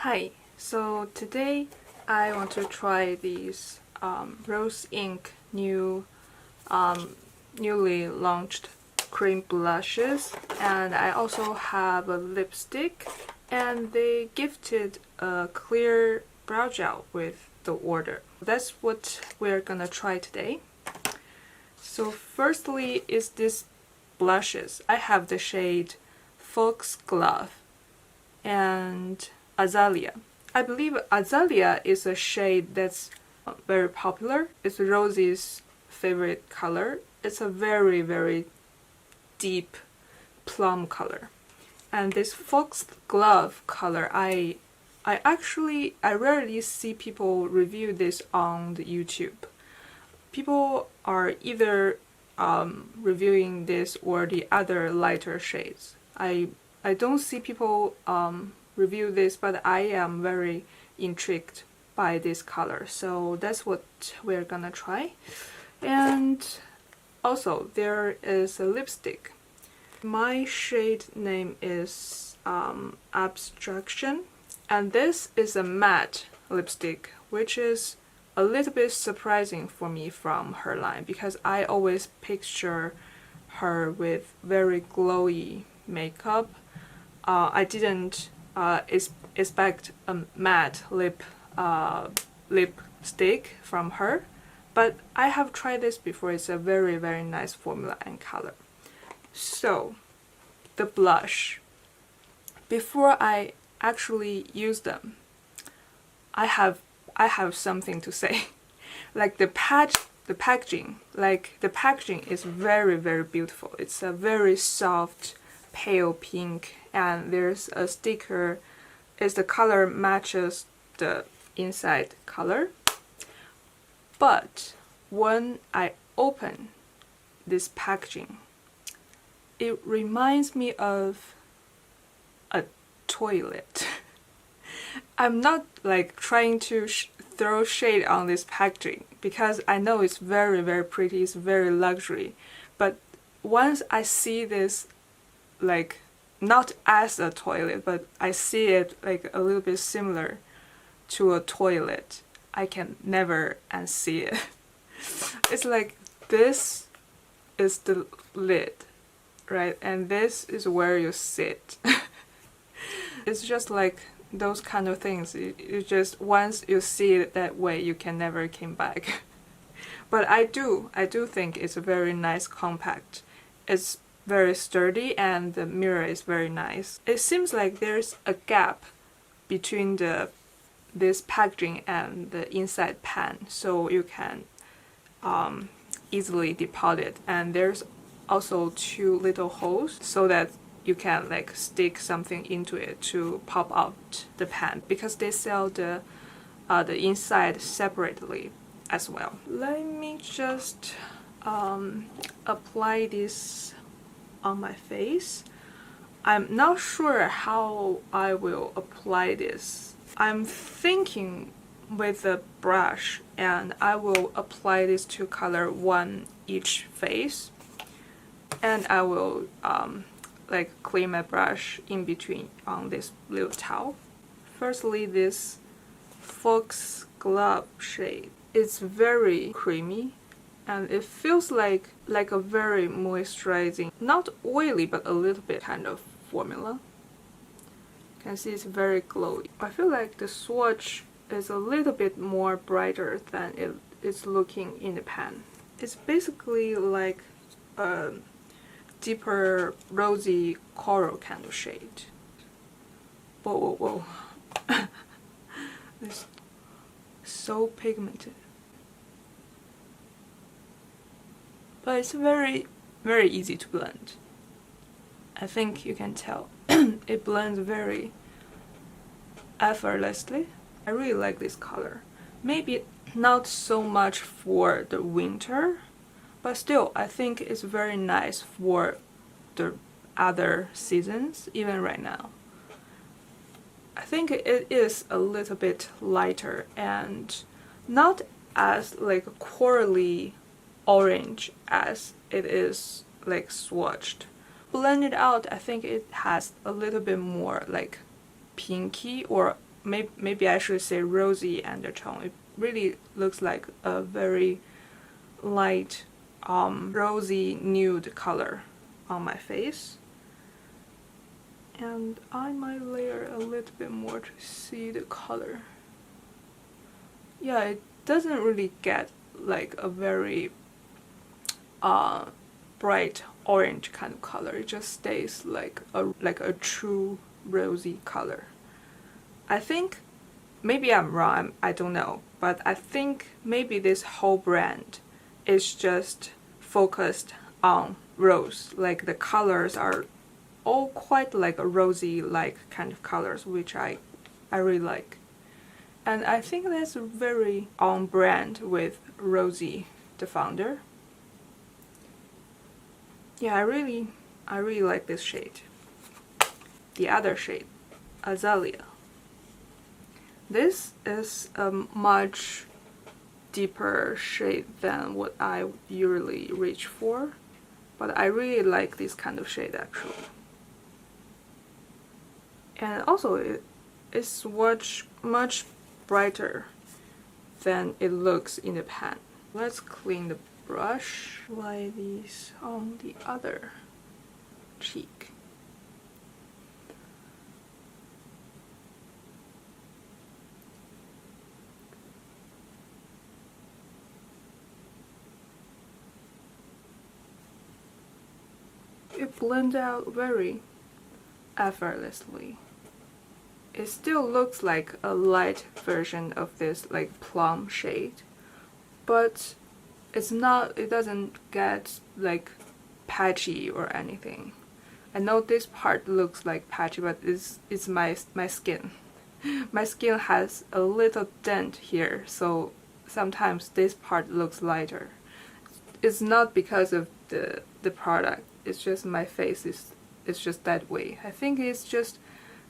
Hi, so today I want to try these Rose Ink newly launched cream blushes, and I also have a lipstick, and they gifted a clear brow gel with the order. That's what we're gonna try today. So firstly is this blushes. I have the shade Foxglove and Azalea. I believe Azalea is a shade that's very popular. It's Rosie's favorite color. It's a very deep plum color. And this Foxglove color, I rarely see people review this on the YouTube. People are either reviewing this or the other lighter shades. I don't see people review this, but I am very intrigued by this color, so that's what we're gonna try. And also there is a lipstick. My shade name is Abstraction, and this is a matte lipstick, which is a little bit surprising for me from her line, because I always picture her with very glowy makeup. I didn't expect a matte lipstick from her, but I have tried this before. It's a very nice formula and color. So the blush, before I actually use them, I have something to say. Like the packaging is very beautiful. It's a very soft pale pink, and there's a sticker. The color matches the inside color, but when I open this packaging, it reminds me of a toilet. I'm not like trying to throw shade on this packaging, because I know it's very pretty, it's very luxury, but once I see this, like, not as a toilet, but I see it like a little bit similar to a toilet, I can never unsee it. It's like, this is the lid, right? And this is where you sit. It's just like those kind of things. You just, once you see it that way, you can never come back. But I do think it's a very nice compact. It's very sturdy, and the mirror is very nice. It seems like there's a gap between this packaging and the inside pan, so you can easily deposit. And there's also two little holes so that you can like stick something into it to pop out the pan, because they sell the inside separately as well. Let me just apply this on my face. I'm not sure how I will apply this. I'm thinking with a brush, and I will apply this to color one each face, and I will like clean my brush in between on this little towel. Firstly, this Foxglove shade. It's very creamy, and it feels like a very moisturizing, not oily, but a little bit kind of formula. You can see it's very glowy. I feel like the swatch is a little bit more brighter than it's looking in the pan. It's basically like a deeper rosy coral kind of shade. Whoa. It's so pigmented. But it's very easy to blend. I think you can tell. It blends very effortlessly. I really like this color. Maybe not so much for the winter, but still I think it's very nice for the other seasons, even right now. I think it is a little bit lighter and not as like corally orange as it is like swatched. Blended out, I think it has a little bit more like pinky or maybe I should say rosy undertone. It really looks like a very light rosy nude color on my face. And I might layer a little bit more to see the color. Yeah, it doesn't really get like a very bright orange kind of color. It just stays like a true rosy color. I think, maybe I'm wrong, I don't know, but I think maybe this whole brand is just focused on rose. Like the colors are all quite like a rosy like kind of colors, which I really like. And I think that's very on brand with Rosie, the founder. Yeah, I really like this shade. The other shade, Azalea. This is a much deeper shade than what I usually reach for, but I really like this kind of shade actually. And also it's much brighter than it looks in the pan. Let's clean the brush, apply these on the other cheek. It blends out very effortlessly. It still looks like a light version of this like plum shade, but it's not, it doesn't get like patchy or anything. I know this part looks like patchy, but it's my skin. My skin has a little dent here, so sometimes this part looks lighter. It's not because of the product, it's just my face it's just that way. I think it's just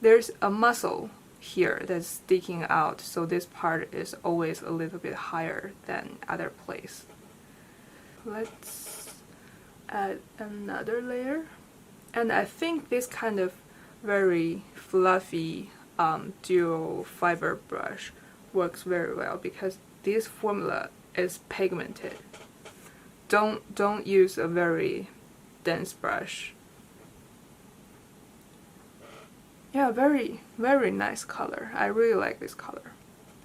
there's a muscle here that's sticking out, so this part is always a little bit higher than other place. Let's add another layer. And I think this kind of very fluffy dual fiber brush works very well because this formula is pigmented. Don't use a very dense brush. Yeah, very nice color. I really like this color.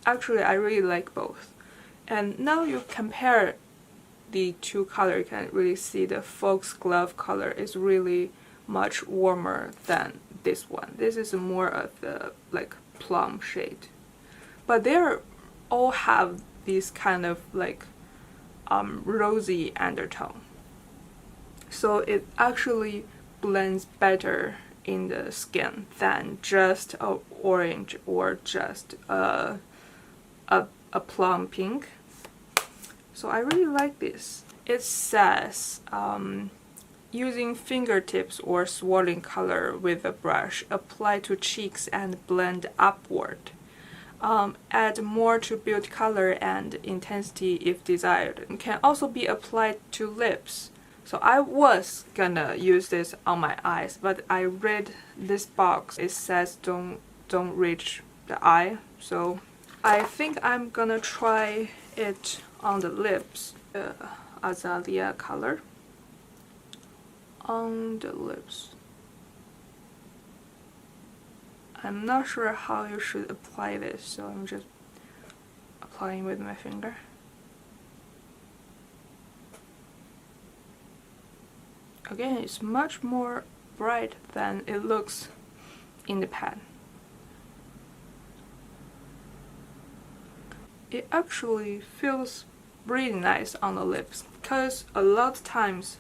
Actually, I really like both. And now you compare the two colors, you can really see the Foxglove color is really much warmer than this one. This is more of the like plum shade. But they all have this kind of like rosy undertone. So it actually blends better in the skin than just a orange or just a plum pink. So I really like this. It says using fingertips or swirling color with a brush, apply to cheeks and blend upward. Add more to build color and intensity if desired. It can also be applied to lips. So I was gonna use this on my eyes, but I read this box. It says don't reach the eye. So I think I'm gonna try it on the lips. Azalea color on the lips. I'm not sure how you should apply this, so I'm just applying with my finger. Again, it's much more bright than it looks in the pan. It actually feels really nice on the lips, because a lot of times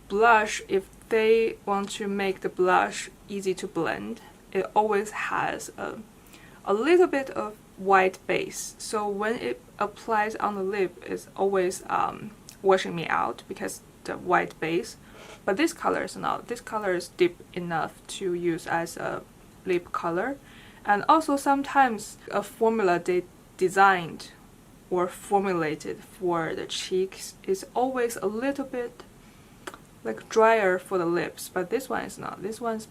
blush, if they want to make the blush easy to blend, it always has a little bit of white base. So when it applies on the lip, it's always washing me out because the white base. But this color is not. This color is deep enough to use as a lip color. And also sometimes a formula they designed or formulated for the cheeks is always a little bit like drier for the lips, but this one is not. This one's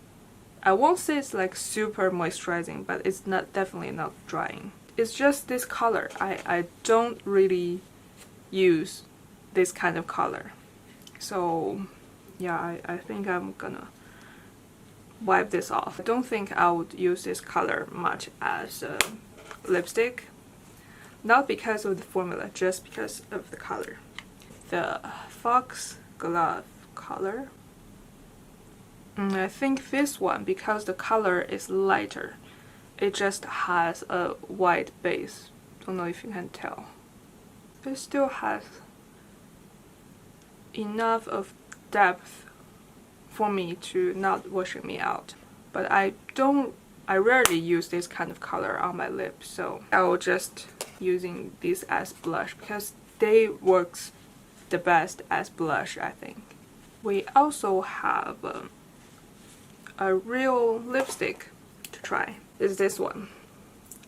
I won't say it's like super moisturizing, but it's not definitely not drying. It's just this color. I don't really use this kind of color. So yeah, I think I'm gonna wipe this off. I don't think I would use this color much as a lipstick. Not because of the formula, just because of the color. The Foxglove color. I think this one, because the color is lighter, it just has a white base. Don't know if you can tell. It still has enough of depth for me to not washing me out. But I rarely use this kind of color on my lips, so I will just using this as blush because they works the best as blush, I think. We also have a real lipstick to try. Is this one.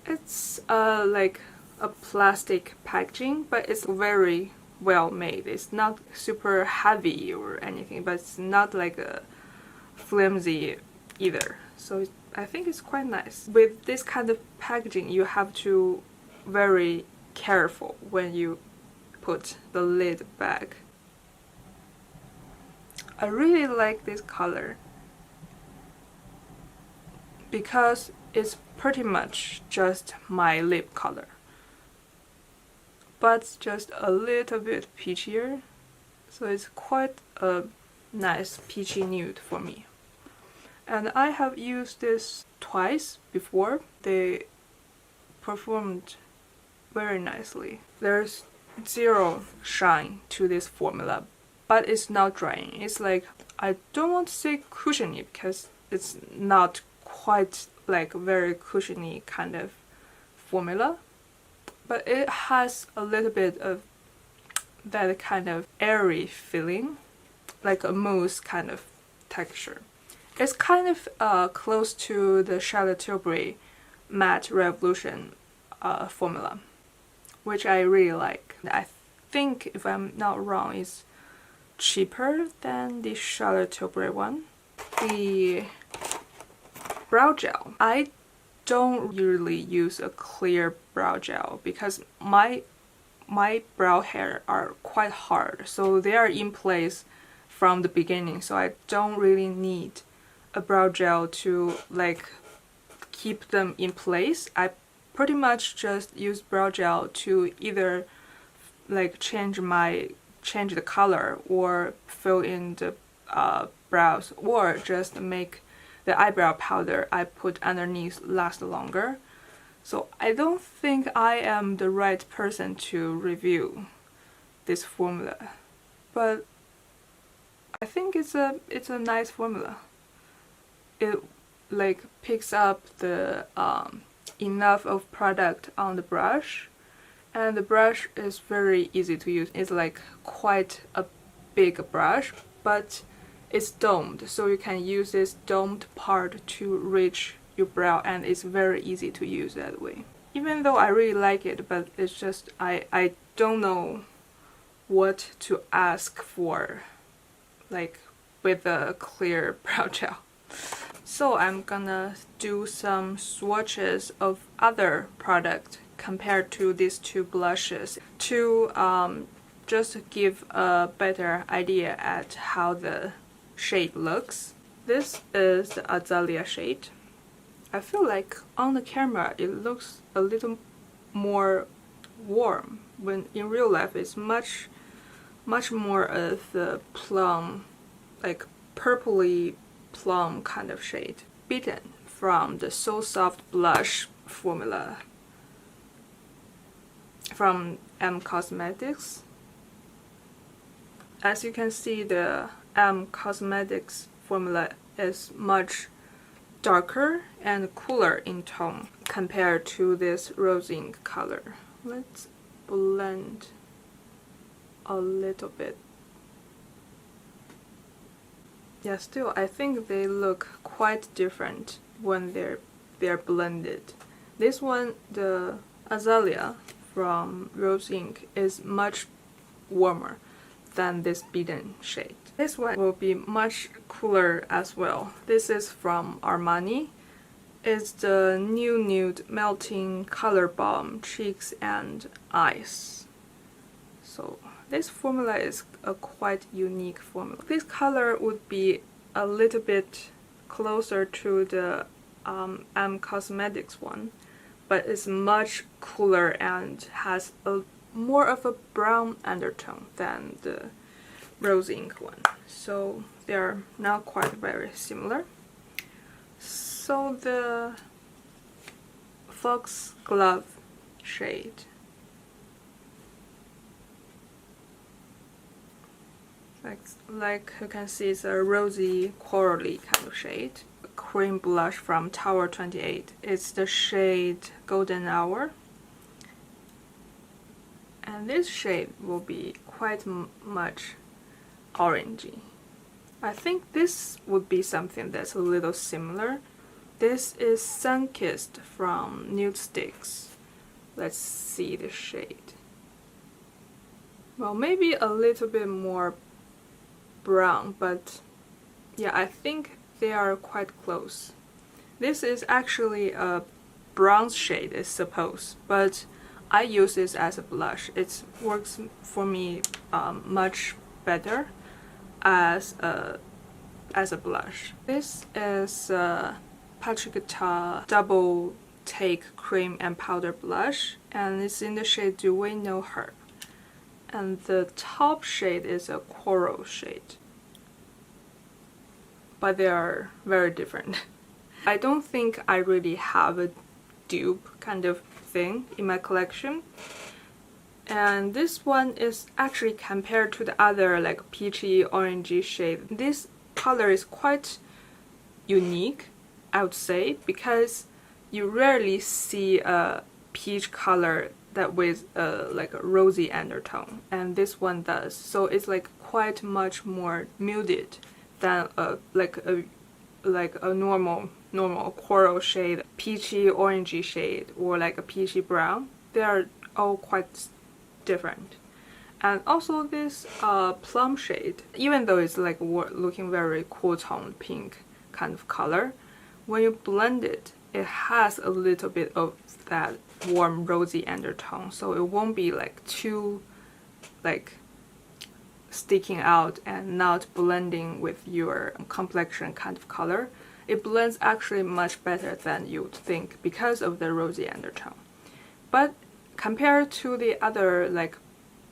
It's like a plastic packaging, but it's very well made. It's not super heavy or anything, but it's not like a flimsy either. So I think it's quite nice. With this kind of packaging, you have to very careful when you put the lid back. I really like this color because it's pretty much just my lip color, but just a little bit peachier, so it's quite a nice peachy nude for me. And I have used this twice before. They performed very nicely. There's zero shine to this formula, but it's not drying. It's like, I don't want to say cushiony because it's not quite like very cushiony kind of formula, but it has a little bit of that kind of airy feeling, like a mousse kind of texture. It's kind of close to the Charlotte Tilbury Matte Revolution formula, which I really like. I think, if I'm not wrong, it's cheaper than the Charlotte Tilbury one. The brow gel. I don't usually use a clear brow gel because my brow hair are quite hard, so they are in place from the beginning, so I don't really need a brow gel to like keep them in place. I pretty much just use brow gel to either like change the color or fill in the brows, or just make the eyebrow powder I put underneath last longer. So I don't think I am the right person to review this formula, but I think it's a nice formula. It like picks up the enough of product on the brush, and the brush is very easy to use. It's like quite a big brush, but it's domed, so you can use this domed part to reach your brow, and it's very easy to use that way. Even though I really like it, but it's just I don't know what to ask for like with a clear brow gel. So I'm gonna do some swatches of other products compared to these two blushes to just give a better idea at how the shade looks. This is the Azalea shade. I feel like on the camera it looks a little more warm, when in real life it's much more of the plum, like purpley plum kind of shade. Beaten from the So Soft Blush formula from M Cosmetics. As you can see, the M Cosmetics formula is much darker and cooler in tone compared to this rose ink color. Let's blend a little bit. Yeah, still I think they look quite different when they're blended. This one, the Azalea from Rose Ink, is much warmer. than this beaded shade. This one will be much cooler as well. This is from Armani. It's the New Nude Melting Color Balm Cheeks and Eyes. So this formula is a quite unique formula. This color would be a little bit closer to the M Cosmetics one, but it's much cooler and has a more of a brown undertone than the Rose Ink one. So they're not quite very similar. So the Foxglove shade. Like you can see, it's a rosy, corally kind of shade. Cream blush from Tower 28. It's the shade Golden Hour. And this shade will be quite much orangey. I think this would be something that's a little similar. This is Sunkissed from Nude Sticks. Let's see the shade. Well, maybe a little bit more brown, but yeah, I think they are quite close. This is actually a bronze shade, I suppose, but I use this as a blush. It works for me much better as a blush. This is Patrick Ta Double Take Cream and Powder Blush, and it's in the shade Do We Know Her. And the top shade is a coral shade, but they are very different. I don't think I really have a dupe kind of thing in my collection, and this one is actually, compared to the other like peachy orangey shade, this color is quite unique, I would say, because you rarely see a peach color that with like a rosy undertone, and this one does. So it's like quite much more muted than like a normal coral shade, peachy orangey shade, or like a peachy brown. They are all quite different. And also this plum shade, even though it's like looking very cool toned pink kind of color, when you blend it, it has a little bit of that warm rosy undertone, so it won't be like too like sticking out and not blending with your complexion kind of color. It blends actually much better than you would think because of the rosy undertone. But compared to the other like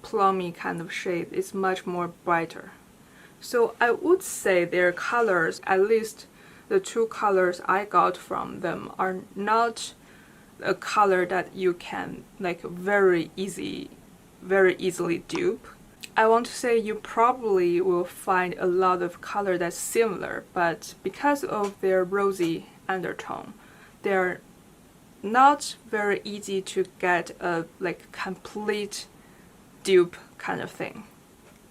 plummy kind of shade, it's much more brighter. So I would say their colors, at least the two colors I got from them, are not a color that you can like very easily dupe. I want to say you probably will find a lot of color that's similar, but because of their rosy undertone, they're not very easy to get a like complete dupe kind of thing.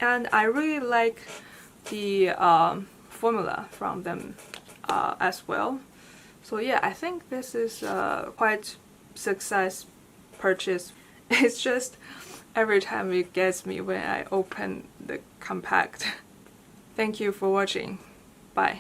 And I really like the formula from them as well. So yeah, I think this is quite success purchase. It's just every time it gets me when I open the compact. Thank you for watching. Bye.